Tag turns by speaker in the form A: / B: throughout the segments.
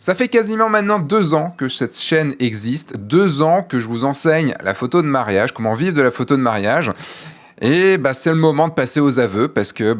A: Ça fait quasiment maintenant 2 ans que cette chaîne existe, 2 ans que je vous enseigne la photo de mariage, comment vivre de la photo de mariage. Et c'est le moment de passer aux aveux parce que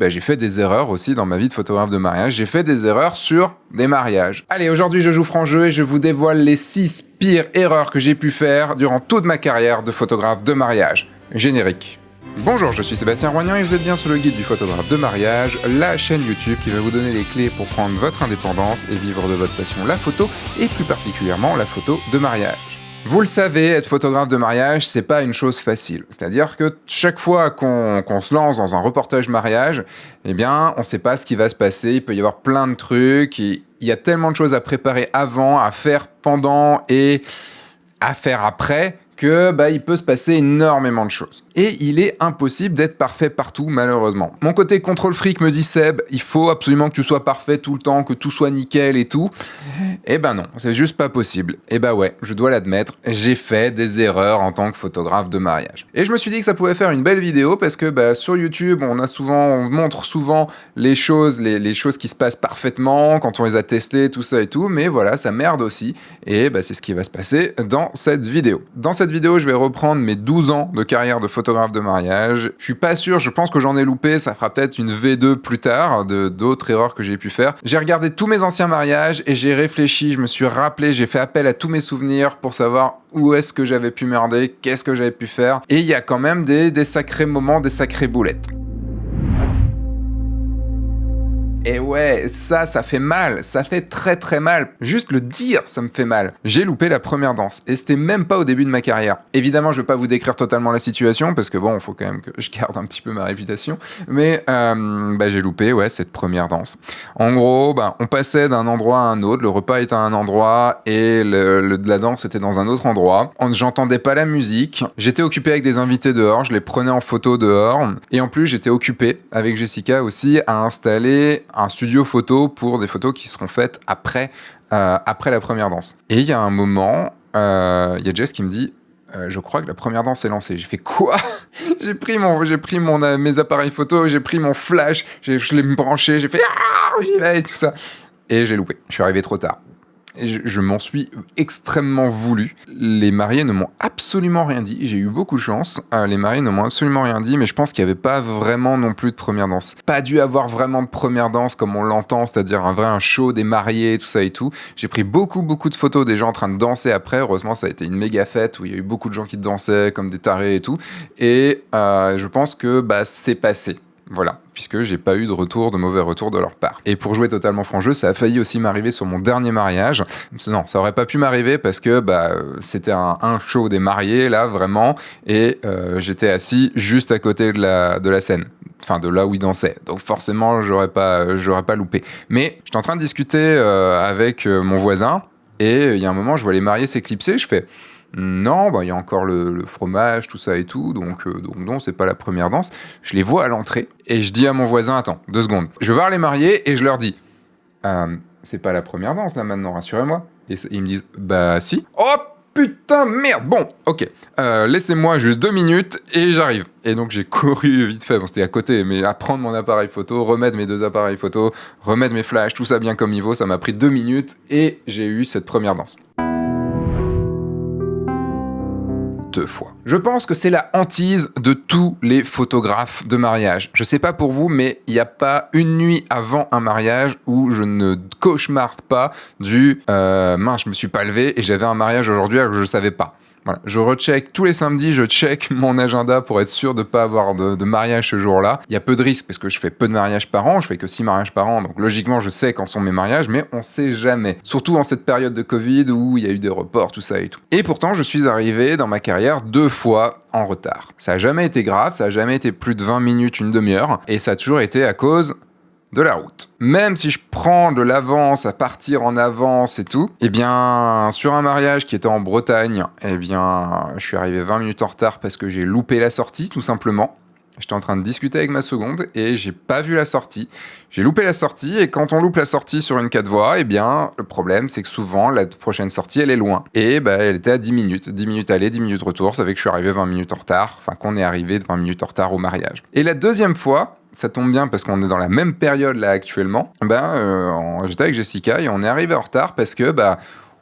A: j'ai fait des erreurs aussi dans ma vie de photographe de mariage. J'ai fait des erreurs sur des mariages. Allez, aujourd'hui je joue franc jeu et je vous dévoile les 6 pires erreurs que j'ai pu faire durant toute ma carrière de photographe de mariage. Générique. Bonjour, je suis Sébastien Roignan et vous êtes bien sur le guide du photographe de mariage, la chaîne YouTube qui va vous donner les clés pour prendre votre indépendance et vivre de votre passion, la photo, et plus particulièrement la photo de mariage. Vous le savez, être photographe de mariage, c'est pas une chose facile. C'est-à-dire que chaque fois qu'on se lance dans un reportage mariage, on sait pas ce qui va se passer, il peut y avoir plein de trucs, il y a tellement de choses à préparer avant, à faire pendant et à faire après, que il peut se passer énormément de choses. Et il est impossible d'être parfait partout, malheureusement. Mon côté contrôle fric me dit Seb, il faut absolument que tu sois parfait tout le temps, que tout soit nickel et tout. Non, c'est juste pas possible. Je dois l'admettre, j'ai fait des erreurs en tant que photographe de mariage. Et je me suis dit que ça pouvait faire une belle vidéo parce que sur YouTube, on montre souvent les choses qui se passent parfaitement quand on les a testées, tout ça et tout, mais voilà, ça merde aussi. Et c'est ce qui va se passer dans cette vidéo. Dans cette vidéo, je vais reprendre mes 12 ans de carrière de photographe de mariage. Je suis pas sûr, je pense que j'en ai loupé, ça fera peut-être une V2 plus tard d'autres erreurs que j'ai pu faire. J'ai regardé tous mes anciens mariages et j'ai réfléchi, je me suis rappelé, j'ai fait appel à tous mes souvenirs pour savoir où est-ce que j'avais pu merder, qu'est-ce que j'avais pu faire. Et il y a quand même des sacrés moments, des sacrées boulettes. Et ouais, ça fait mal, ça fait très très mal. Juste le dire, ça me fait mal. J'ai loupé la première danse, et c'était même pas au début de ma carrière. Évidemment, je vais pas vous décrire totalement la situation, parce que faut quand même que je garde un petit peu ma réputation. Mais j'ai loupé, cette première danse. En gros, on passait d'un endroit à un autre, le repas était à un endroit, et la danse était dans un autre endroit. J'entendais pas la musique, j'étais occupé avec des invités dehors, je les prenais en photo dehors, et en plus j'étais occupé, avec Jessica aussi, à installer un studio photo pour des photos qui seront faites après la première danse. Et il y a un moment, il y a Jess qui me dit je crois que la première danse est lancée. J'ai fait quoi? J'ai pris mes appareils photo, j'ai pris mon flash, je l'ai branché, j'ai fait j'y vais et tout ça. Et j'ai loupé. Je suis arrivé trop tard. Je m'en suis extrêmement voulu. Les mariés ne m'ont absolument rien dit. J'ai eu beaucoup de chance. Les mariés ne m'ont absolument rien dit, mais je pense qu'il n'y avait pas vraiment non plus de première danse. Pas dû avoir vraiment de première danse comme on l'entend, c'est-à-dire un show des mariés, tout ça et tout. J'ai pris beaucoup de photos des gens en train de danser après. Heureusement, ça a été une méga fête où il y a eu beaucoup de gens qui dansaient comme des tarés et tout. Et je pense que c'est passé. Voilà, puisque j'ai pas eu de mauvais retour de leur part. Et pour jouer totalement franc jeu, ça a failli aussi m'arriver sur mon dernier mariage. Non, ça aurait pas pu m'arriver parce que c'était un show des mariés, là, vraiment, et j'étais assis juste à côté de la scène. Enfin, de là où ils dansaient. Donc forcément, j'aurais pas loupé. Mais j'étais en train de discuter avec mon voisin, et il y a un moment, je vois les mariés s'éclipser, je fais... Non, il y a encore le fromage, tout ça et tout, donc non, c'est pas la première danse. Je les vois à l'entrée, et je dis à mon voisin, attends, 2 secondes. Je vais voir les mariés, et je leur dis, c'est pas la première danse, là, maintenant, rassurez-moi. Et ils me disent, si. Oh, putain, merde, bon, ok. Laissez-moi juste 2 minutes, et j'arrive. Et donc, j'ai couru vite fait, c'était à côté, mais à prendre mon appareil photo, remettre mes 2 appareils photo, remettre mes flashs, tout ça bien comme il faut, ça m'a pris 2 minutes, et j'ai eu cette première danse. 2 fois. Je pense que c'est la hantise de tous les photographes de mariage. Je sais pas pour vous, mais il n'y a pas une nuit avant un mariage où je ne cauchemarde pas mince, je me suis pas levé et j'avais un mariage aujourd'hui alors que je savais pas. Voilà. Je recheck tous les samedis, je check mon agenda pour être sûr de pas avoir de mariage ce jour-là. Il y a peu de risques parce que je fais peu de mariages par an, je fais que 6 mariages par an, donc logiquement je sais quand sont mes mariages, mais on sait jamais. Surtout en cette période de Covid où il y a eu des reports, tout ça et tout. Et pourtant, je suis arrivé dans ma carrière 2 fois en retard. Ça a jamais été grave, ça a jamais été plus de 20 minutes, une demi-heure, et ça a toujours été à cause de la route. Même si je prends de l'avance à partir en avance et tout, sur un mariage qui était en Bretagne, je suis arrivé 20 minutes en retard parce que j'ai loupé la sortie, tout simplement. J'étais en train de discuter avec ma seconde et j'ai pas vu la sortie. J'ai loupé la sortie et quand on loupe la sortie sur une 4 voies, le problème c'est que souvent la prochaine sortie elle est loin. Et elle était à 10 minutes. 10 minutes aller, 10 minutes retour, ça fait que je suis arrivé 20 minutes en retard, qu'on est arrivé 20 minutes en retard au mariage. Et la deuxième fois, ça tombe bien parce qu'on est dans la même période là actuellement. J'étais avec Jessica et on est arrivé en retard parce que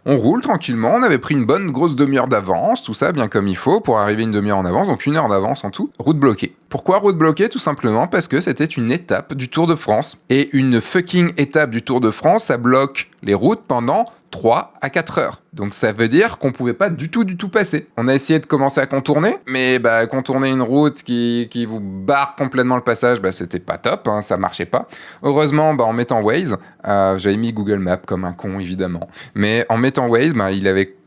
A: on roule tranquillement, on avait pris une bonne grosse demi-heure d'avance, tout ça bien comme il faut pour arriver une demi-heure en avance, donc 1 heure d'avance en tout. Route bloquée. Pourquoi route bloquée? Tout simplement parce que c'était une étape du Tour de France. Et une fucking étape du Tour de France, ça bloque les routes pendant 3 à 4 heures. Donc ça veut dire qu'on pouvait pas du tout passer. On a essayé de commencer à contourner, mais contourner une route qui vous barre complètement le passage, c'était pas top, hein, ça marchait pas. Heureusement, en mettant Waze, j'avais mis Google Maps comme un con évidemment, mais en mettant Waze,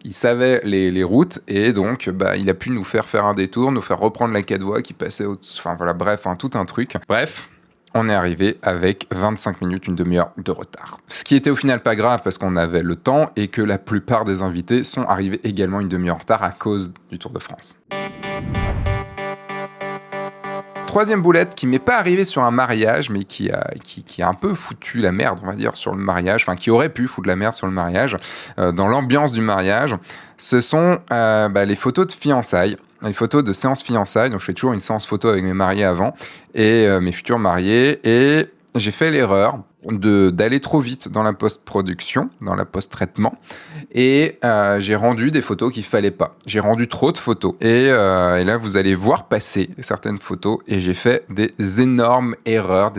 A: il savait les routes et donc il a pu nous faire un détour, nous faire reprendre la 4 voies qui passait tout un truc. Bref. On est arrivé avec 25 minutes, une demi-heure de retard. Ce qui était au final pas grave parce qu'on avait le temps et que la plupart des invités sont arrivés également une demi-heure en retard à cause du Tour de France. Troisième boulette qui m'est pas arrivée sur un mariage, mais qui a un peu foutu la merde, on va dire, sur le mariage, enfin qui aurait pu foutre la merde sur le mariage, dans l'ambiance du mariage, ce sont les photos de fiançailles. Les photos de séance fiançailles, donc je fais toujours une séance photo avec mes mariés avant et mes futurs mariés, et j'ai fait l'erreur d'aller trop vite dans la post-production, dans la post-traitement, et j'ai rendu des photos qu'il fallait pas. J'ai rendu trop de photos. Et là, vous allez voir passer certaines photos, et j'ai fait des énormes erreurs,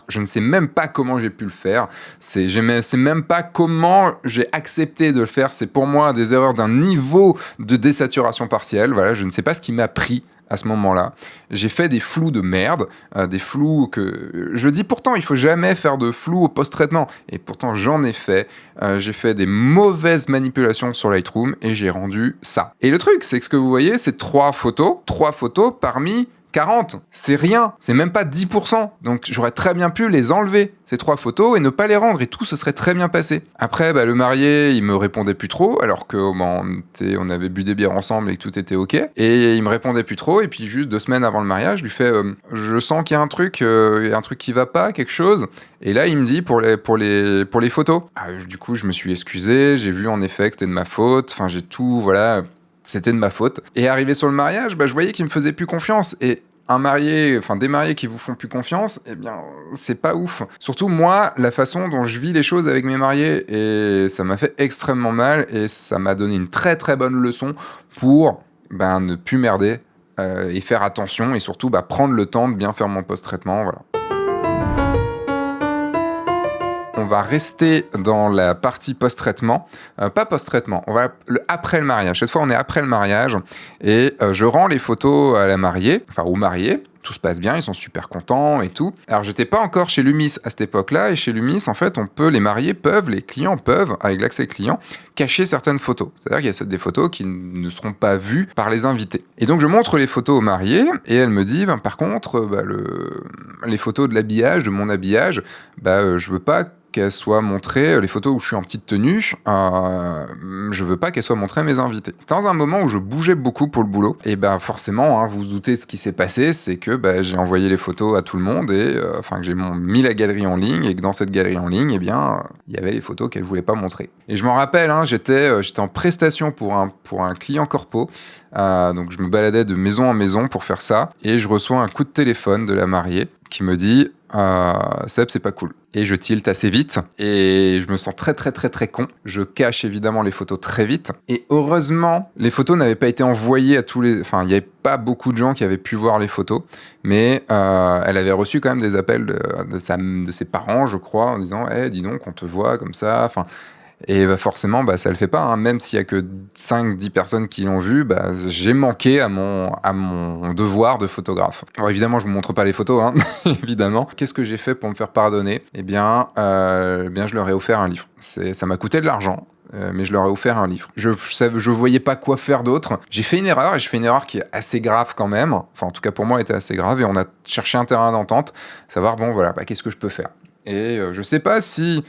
A: je ne sais même pas comment j'ai pu le faire, je sais même pas comment j'ai accepté de le faire, c'est pour moi des erreurs d'un niveau de désaturation partielle, voilà, je ne sais pas ce qui m'a pris à ce moment-là. J'ai fait des flous de merde, des flous que... Je dis pourtant, il faut jamais faire de flou au post-traitement. Et pourtant, j'en ai fait. J'ai fait des mauvaises manipulations sur Lightroom et j'ai rendu ça. Et le truc, c'est que ce que vous voyez, c'est 3 photos parmi 40. C'est rien. C'est même pas 10%. Donc, j'aurais très bien pu les enlever, ces 3 photos, et ne pas les rendre, et tout se serait très bien passé. Après, le marié, il me répondait plus trop, alors que on avait bu des bières ensemble et que tout était ok. Et il me répondait plus trop, et puis juste 2 semaines avant le mariage, je lui fais je sens qu'il y a un truc qui va pas, quelque chose. Et là, il me dit pour les photos. Du coup, je me suis excusé, j'ai vu en effet que c'était de ma faute, enfin, j'ai tout, voilà... C'était de ma faute. Et arrivé sur le mariage, je voyais qu'il me faisait plus confiance. Et des mariés qui vous font plus confiance, c'est pas ouf. Surtout moi, la façon dont je vis les choses avec mes mariés, et ça m'a fait extrêmement mal, et ça m'a donné une très très bonne leçon pour ne plus merder et faire attention, et surtout prendre le temps de bien faire mon post-traitement, voilà. On va rester dans la partie post-traitement, pas post-traitement, on va après le mariage. Cette fois, on est après le mariage et je rends les photos à la mariée, au marié. Tout se passe bien, ils sont super contents et tout. Alors, j'étais pas encore chez Lumis à cette époque-là, et chez Lumis, en fait, les clients peuvent, avec l'accès client, cacher certaines photos. C'est-à-dire qu'il y a des photos qui ne seront pas vues par les invités. Et donc, je montre les photos aux mariés, et elle me dit, par contre, les photos de l'habillage, de mon habillage, je veux pas qu'elles soient montrées, les photos où je suis en petite tenue, je veux pas qu'elles soient montrées à mes invités. C'était dans un moment où je bougeais beaucoup pour le boulot, et forcément, vous vous doutez de ce qui s'est passé, c'est que j'ai envoyé les photos à tout le monde, et que j'ai mis la galerie en ligne, et que dans cette galerie en ligne, il y avait les photos qu'elle voulait pas montrer. Et je m'en rappelle, j'étais en prestation pour un client corpo, donc je me baladais de maison en maison pour faire ça, et je reçois un coup de téléphone de la mariée qui me dit Seb, c'est pas cool. Et je tilte assez vite et je me sens très très très très con. Je cache évidemment les photos très vite, et heureusement les photos n'avaient pas été envoyées à tous les... Enfin, il n'y avait pas beaucoup de gens qui avaient pu voir les photos, mais elle avait reçu quand même des appels de ses parents, je crois, en disant dis donc, on te voit comme ça, enfin... Et forcément, ça le fait pas, même s'il y a que 5-10 personnes qui l'ont vu, j'ai manqué à mon devoir de photographe. Alors évidemment, je vous montre pas les photos, évidemment. Qu'est-ce que j'ai fait pour me faire pardonner ? Je leur ai offert un livre. Ça m'a coûté de l'argent, mais je leur ai offert un livre. Je voyais pas quoi faire d'autre. J'ai fait une erreur, et je fais une erreur qui est assez grave quand même. Enfin, en tout cas, pour moi, elle était assez grave, et on a cherché un terrain d'entente, savoir, qu'est-ce que je peux faire ? Et je sais pas si...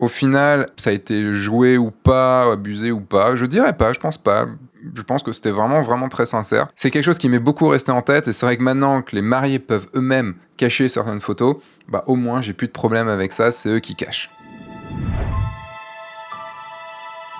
A: Au final, ça a été joué ou pas, abusé ou pas, je dirais pas, je pense pas. Je pense que c'était vraiment, vraiment très sincère. C'est quelque chose qui m'est beaucoup resté en tête, et c'est vrai que maintenant que les mariés peuvent eux-mêmes cacher certaines photos, au moins j'ai plus de problème avec ça, c'est eux qui cachent.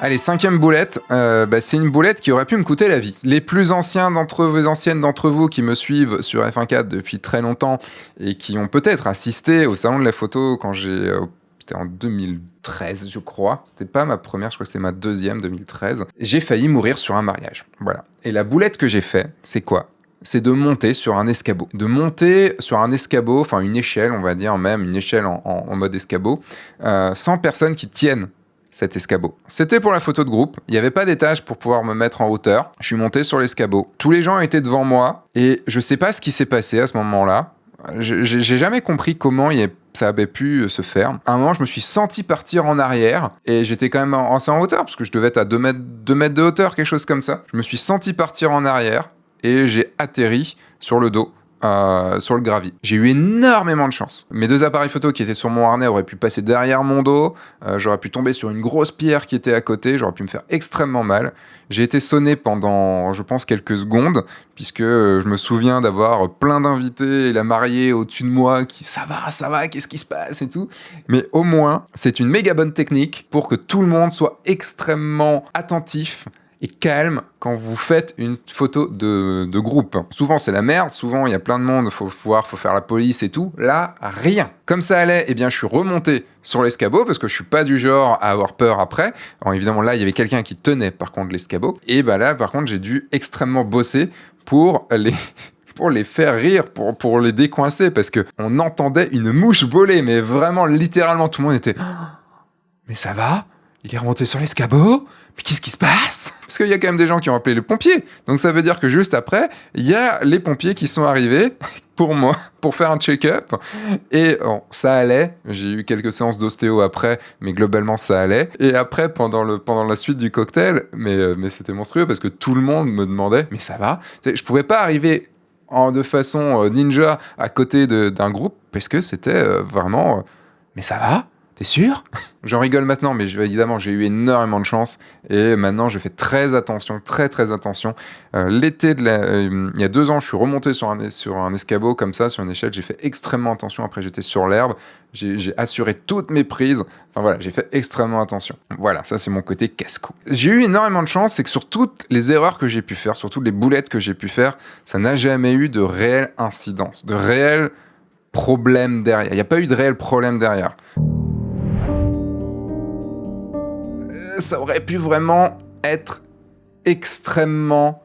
A: Allez, 5e boulette, c'est une boulette qui aurait pu me coûter la vie. Les plus anciennes d'entre vous qui me suivent sur F1.4 depuis très longtemps et qui ont peut-être assisté au salon de la photo quand c'était en 2013, je crois. C'était pas ma première, je crois que c'était ma deuxième, 2013. J'ai failli mourir sur un mariage. Voilà. Et la boulette que j'ai fait, c'est quoi ? C'est de monter sur un escabeau. De monter sur un escabeau, enfin une échelle, on va dire même, une échelle en mode escabeau, sans personne qui tienne cet escabeau. C'était pour la photo de groupe, il n'y avait pas d'étage pour pouvoir me mettre en hauteur, je suis monté sur l'escabeau. Tous les gens étaient devant moi, et je sais pas ce qui s'est passé à ce moment-là. J'ai jamais compris comment ça avait pu se faire. À un moment, je me suis senti partir en arrière, et j'étais quand même assez en hauteur, parce que je devais être à 2 mètres de hauteur, quelque chose comme ça. Je me suis senti partir en arrière, et j'ai atterri sur le dos. Sur le gravier. J'ai eu énormément de chance. Mes 2 appareils photo qui étaient sur mon harnais auraient pu passer derrière mon dos, j'aurais pu tomber sur une grosse pierre qui était à côté, j'aurais pu me faire extrêmement mal. J'ai été sonné pendant, je pense, quelques secondes, puisque je me souviens d'avoir plein d'invités et la mariée au-dessus de moi qui « ça va, qu'est-ce qui se passe ?» et tout. Mais au moins, c'est une méga bonne technique pour que tout le monde soit extrêmement attentif et calme quand vous faites une photo de groupe. Souvent, c'est la merde. Souvent, il y a plein de monde. Faut faire la police et tout. Là, rien. Comme ça allait, eh bien, je suis remonté sur l'escabeau parce que je suis pas du genre à avoir peur après. Alors, évidemment, là, il y avait quelqu'un qui tenait, par contre, l'escabeau. Et bah là, par contre, j'ai dû extrêmement bosser pour les faire rire, pour les décoincer parce que on entendait une mouche voler. Mais vraiment, littéralement, tout le monde était « Mais ça va ? Il est remonté sur l'escabeau ? Mais qu'est-ce qui se passe ?» Parce qu'il y a quand même des gens qui ont appelé les pompiers. Donc ça veut dire que juste après, il y a les pompiers qui sont arrivés pour moi, pour faire un check-up. Et bon, ça allait. J'ai eu quelques séances d'ostéo après, mais globalement ça allait. Et après, pendant la suite du cocktail, mais c'était monstrueux parce que tout le monde me demandait « Mais ça va ?» Je pouvais pas arriver de façon ninja à côté d'un groupe parce que c'était vraiment mais ça va ? T'es sûr ? J'en rigole maintenant, mais évidemment, j'ai eu énormément de chance. Et maintenant, je fais très attention, très très attention. L'été, il y a 2 ans, je suis remonté sur un escabeau comme ça, sur une échelle. J'ai fait extrêmement attention. Après, j'étais sur l'herbe. J'ai assuré toutes mes prises. Enfin voilà, j'ai fait extrêmement attention. Voilà, ça c'est mon côté casse-cou. J'ai eu énormément de chance, c'est que sur toutes les erreurs que j'ai pu faire, sur toutes les boulettes que j'ai pu faire, ça n'a jamais eu de réelle incidence, de réel problème derrière. Il n'y a pas eu de réel problème derrière. Ça aurait pu vraiment être extrêmement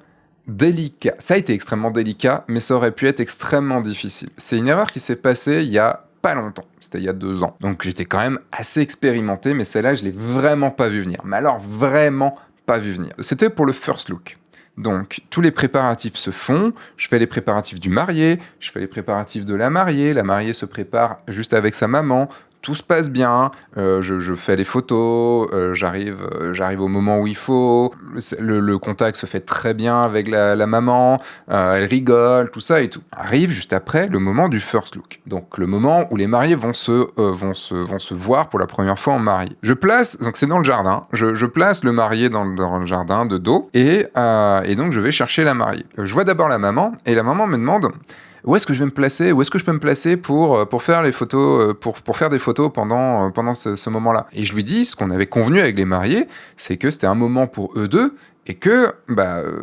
A: délicat. Ça a été extrêmement délicat, mais ça aurait pu être extrêmement difficile. C'est une erreur qui s'est passée il y a pas longtemps. C'était il y a 2 ans. Donc j'étais quand même assez expérimenté, mais celle-là, je l'ai vraiment pas vu venir. Mais alors, vraiment pas vu venir. C'était pour le first look. Donc, tous les préparatifs se font. Je fais les préparatifs du marié, je fais les préparatifs de la mariée se prépare juste avec sa maman. Tout se passe bien, je fais les photos, j'arrive au moment où il faut, le contact se fait très bien avec la maman, elle rigole, tout ça et tout. Arrive juste après le moment du first look, donc le moment où les mariés vont se voir pour la première fois en mariée. Donc c'est dans le jardin, je place le marié dans le jardin de dos, et donc je vais chercher la mariée. Je vois d'abord la maman, et la maman me demande... Où est-ce que je vais me placer ? Où est-ce que je peux me placer pour faire les photos, pour faire des photos pendant ce moment-là ? Et je lui dis, ce qu'on avait convenu avec les mariés, c'est que c'était un moment pour eux deux, et que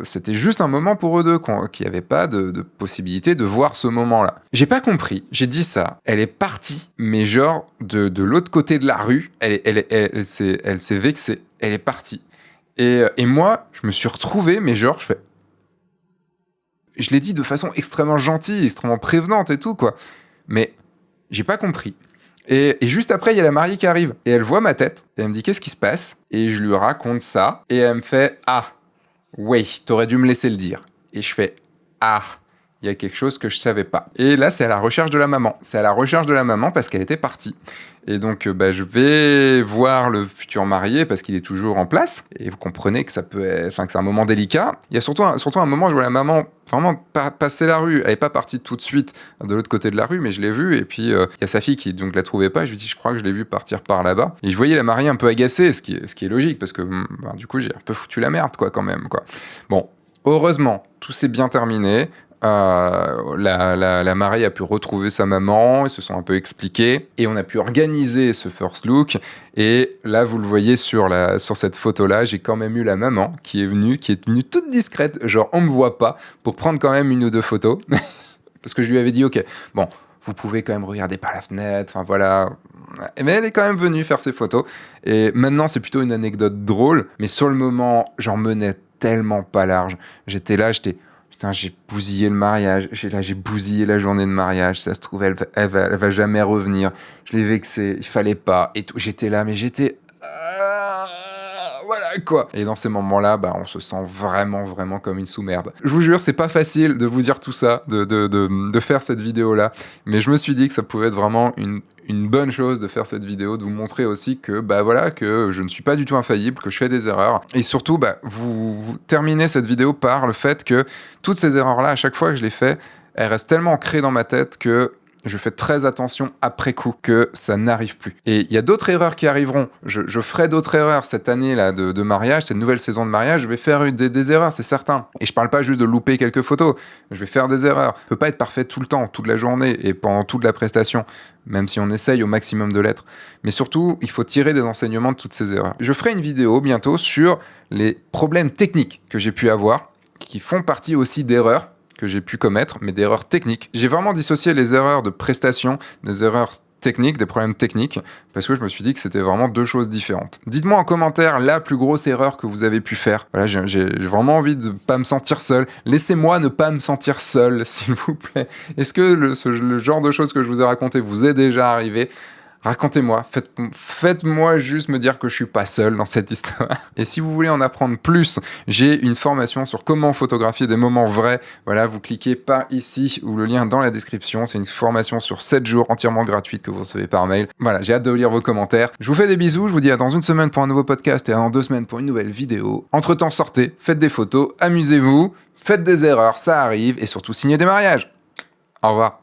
A: c'était juste un moment pour eux deux, qu'il n'y avait pas de possibilité de voir ce moment-là. J'ai pas compris, j'ai dit ça, elle est partie, mais genre de l'autre côté de la rue, elle s'est vexée, elle est partie. Et moi, je me suis retrouvé, mais genre, je l'ai dit de façon extrêmement gentille, extrêmement prévenante et tout, quoi. Mais j'ai pas compris. Et juste après, il y a la mariée qui arrive. Et elle voit ma tête. Et elle me dit, qu'est-ce qui se passe ? Et je lui raconte ça. Et elle me fait, ah, oui, t'aurais dû me laisser le dire. Et je fais, ah, il y a quelque chose que je savais pas. Et là, c'est à la recherche de la maman. C'est à la recherche de la maman parce qu'elle était partie. Et donc, je vais voir le futur marié parce qu'il est toujours en place. Et vous comprenez que que c'est un moment délicat. Il y a surtout un moment où je vois la maman vraiment passer la rue. Elle n'est pas partie tout de suite de l'autre côté de la rue, mais je l'ai vue. Et puis, il y a sa fille qui donc la trouvait pas. Et je lui dis, je crois que je l'ai vue partir par là-bas. Et je voyais la mariée un peu agacée, ce qui est logique parce que du coup, j'ai un peu foutu la merde, quoi, quand même, quoi. Bon, heureusement, tout s'est bien terminé. la mariée a pu retrouver sa maman, ils se sont un peu expliqués, et on a pu organiser ce first look. Et là, vous le voyez sur cette photo-là, j'ai quand même eu la maman qui est venue toute discrète, genre on me voit pas, pour prendre quand même une ou deux photos. Parce que je lui avais dit, ok, bon, vous pouvez quand même regarder par la fenêtre, enfin voilà. Mais elle est quand même venue faire ses photos. Et maintenant, c'est plutôt une anecdote drôle, mais sur le moment, j'en menais tellement pas large. J'étais là, putain, j'ai bousillé le mariage. J'ai bousillé la journée de mariage. Ça se trouve, elle va jamais revenir. Je l'ai vexée, il fallait pas. Et tout. J'étais là, mais j'étais... voilà quoi. Et dans ces moments-là, on se sent vraiment, vraiment comme une sous-merde. Je vous jure, c'est pas facile de vous dire tout ça, de faire cette vidéo-là. Mais je me suis dit que ça pouvait être vraiment une bonne chose de faire cette vidéo, de vous montrer aussi que, que je ne suis pas du tout infaillible, que je fais des erreurs. Et surtout, vous terminez cette vidéo par le fait que toutes ces erreurs-là, à chaque fois que je les fais, elles restent tellement ancrées dans ma tête que je fais très attention après coup que ça n'arrive plus. Et il y a d'autres erreurs qui arriveront. Je ferai d'autres erreurs cette année-là de mariage, cette nouvelle saison de mariage. Je vais faire des erreurs, c'est certain. Et je parle pas juste de louper quelques photos. Je vais faire des erreurs. Je peux pas être parfait tout le temps, toute la journée et pendant toute la prestation, même si on essaye au maximum de l'être. Mais surtout, il faut tirer des enseignements de toutes ces erreurs. Je ferai une vidéo bientôt sur les problèmes techniques que j'ai pu avoir, qui font partie aussi d'erreurs que j'ai pu commettre, mais d'erreurs techniques. J'ai vraiment dissocié les erreurs de prestation des erreurs techniques, des problèmes techniques, parce que je me suis dit que c'était vraiment deux choses différentes. Dites-moi en commentaire la plus grosse erreur que vous avez pu faire. Voilà, j'ai vraiment envie de pas me sentir seul. Laissez-moi ne pas me sentir seul, s'il vous plaît. Est-ce que le genre de choses que je vous ai raconté vous est déjà arrivé ? Racontez-moi, faites-moi juste me dire que je suis pas seul dans cette histoire. Et si vous voulez en apprendre plus, j'ai une formation sur comment photographier des moments vrais. Voilà, vous cliquez par ici ou le lien dans la description. C'est une formation sur 7 jours entièrement gratuite que vous recevez par mail. Voilà, j'ai hâte de lire vos commentaires. Je vous fais des bisous, je vous dis à dans une semaine pour un nouveau podcast et dans 2 semaines pour une nouvelle vidéo. Entre-temps, sortez, faites des photos, amusez-vous, faites des erreurs, ça arrive, et surtout signez des mariages. Au revoir.